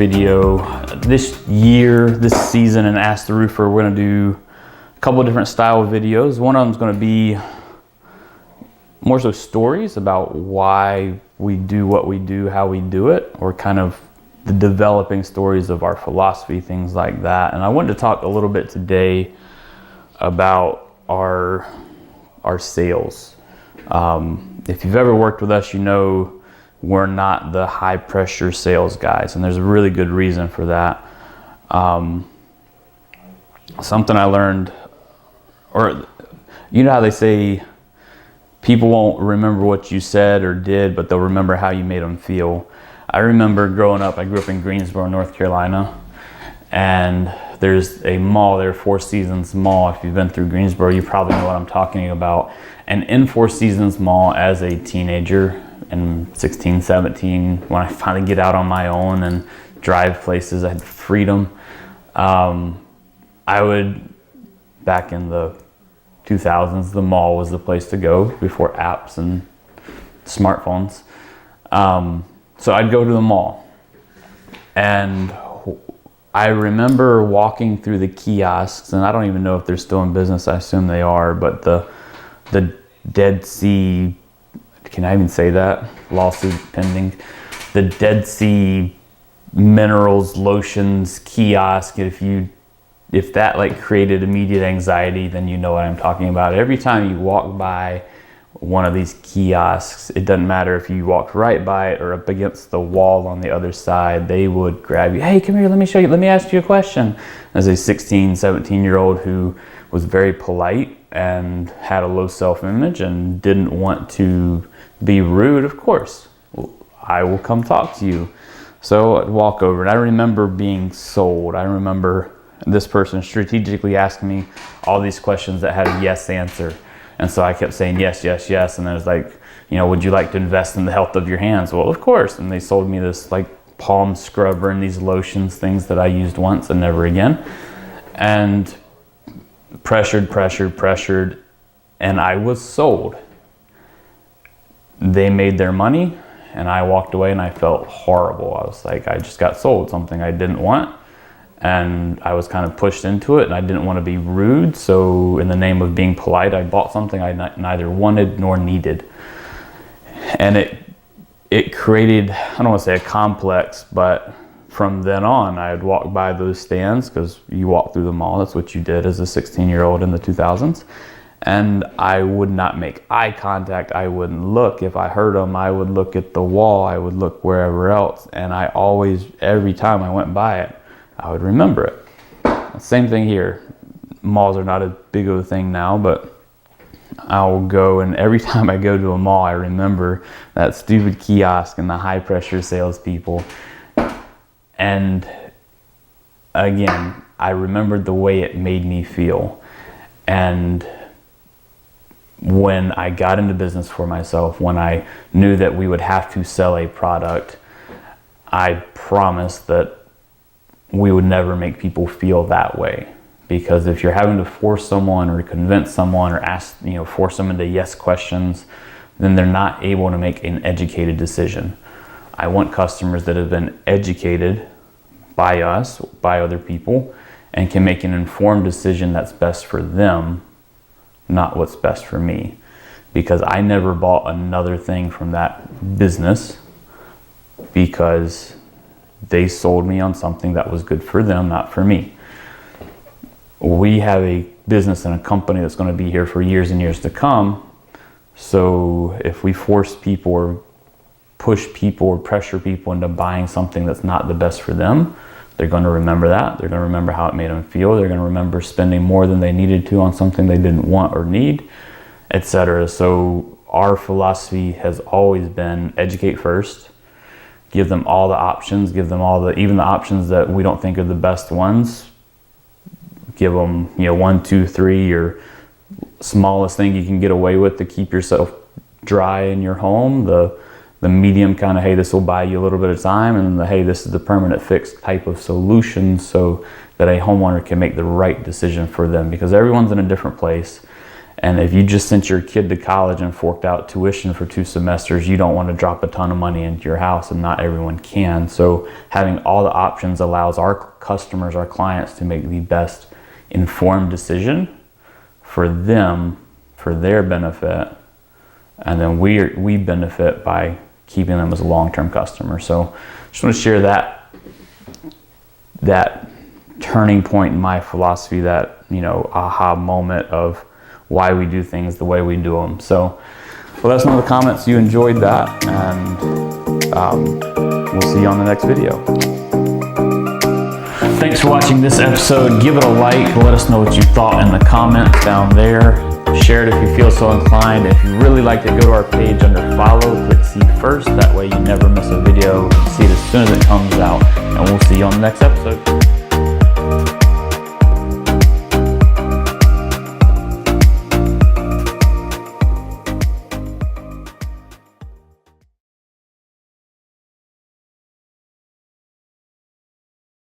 video. This season in Ask the Roofer, we're gonna do a couple of different style videos. One of them is gonna be more so stories about why we do what we do, how we do it, or kind of the developing stories of our philosophy, things like that. And I wanted to talk a little bit today about our sales. If you've ever worked with us, you know we're not the high pressure sales guys, and there's a really good reason for that. Something I learned, or you know how they say people won't remember what you said or did, but they'll remember how you made them feel. I remember growing up, I grew up in Greensboro, North Carolina, and there's a mall there, Four Seasons Mall. If you've been through Greensboro, you probably know what I'm talking about. And in Four Seasons Mall, as a teenager, in 16, 17, when I finally get out on my own and drive places, I had freedom. I would, back in the 2000s, the mall was the place to go before apps and smartphones. So I'd go to the mall, and I remember walking through the kiosks, and I don't even know if they're still in business. I assume they are, but the Dead Sea, can I even say that? Lawsuit pending. The Dead Sea minerals, lotions kiosk. If that like created immediate anxiety, then you know what I'm talking about. Every time you walk by one of these kiosks, it doesn't matter if you walked right by it or up against the wall on the other side, they would grab you. Hey, come here, let me show you, let me ask you a question. As a 16, 17-year-old who was very polite and had a low self-image and didn't want to be rude, of course, I will come talk to you. So I'd walk over, and I remember being sold. I remember this person strategically asking me all these questions that had a yes answer. And so I kept saying yes, yes, yes. And then it's like, you know, would you like to invest in the health of your hands? Well, of course. And they sold me this like palm scrubber and these lotions, things that I used once and never again. And pressured, and I was sold. They made their money, and I walked away, and I felt horrible. I was like, I just got sold something I didn't want, and I was kind of pushed into it, and I didn't want to be rude, so in the name of being polite, I bought something I neither wanted nor needed. And it created, I don't want to say a complex, but from then on, I'd walk by those stands, because you walk through the mall, that's what you did as a 16-year-old in the 2000s. And I would not make eye contact. I wouldn't look. If I heard them, I would look at the wall. I would look wherever else. And I always, every time I went by it, I would remember it. Same thing here. Malls are not as big of a thing now, but I'll go, and every time I go to a mall, I remember that stupid kiosk and the high pressure salespeople. And again, I remembered the way it made me feel. And when I got into business for myself, when I knew that we would have to sell a product, I promised that we would never make people feel that way. Because if you're having to force someone or convince someone or ask, force them into yes questions, then they're not able to make an educated decision. I want customers that have been educated by us, by other people, and can make an informed decision that's best for them, not what's best for me. Because I never bought another thing from that business because they sold me on something that was good for them, not for me. We have a business and a company that's going to be here for years and years to come. So if we force people or push people or pressure people into buying something that's not the best for them, they're going to remember that. They're going to remember how it made them feel. They're going to remember spending more than they needed to on something they didn't want or need, etc. So our philosophy has always been educate first, give them all the options, give them even the options that we don't think are the best ones. Give them, 1, 2, 3, your smallest thing you can get away with to keep yourself dry in your home. The medium kind of, hey, this will buy you a little bit of time, and the, hey, this is the permanent fix type of solution, so that a homeowner can make the right decision for them, because everyone's in a different place. And if you just sent your kid to college and forked out tuition for 2 semesters, you don't want to drop a ton of money into your house, and not everyone can. So having all the options allows our customers, our clients, to make the best informed decision for them, for their benefit. And then we benefit by keeping them as a long-term customer. So just want to share that turning point in my philosophy, that, aha moment of why we do things the way we do them. So let us know in the comments you enjoyed that, and we'll see you on the next video. Thanks for watching this episode. Give it a like. Let us know what you thought in the comments down there. Share it if you feel so inclined. If you really like to, go to our page under follow, click see first. That way you never miss a video. You see it as soon as it comes out. And we'll see you on the next episode.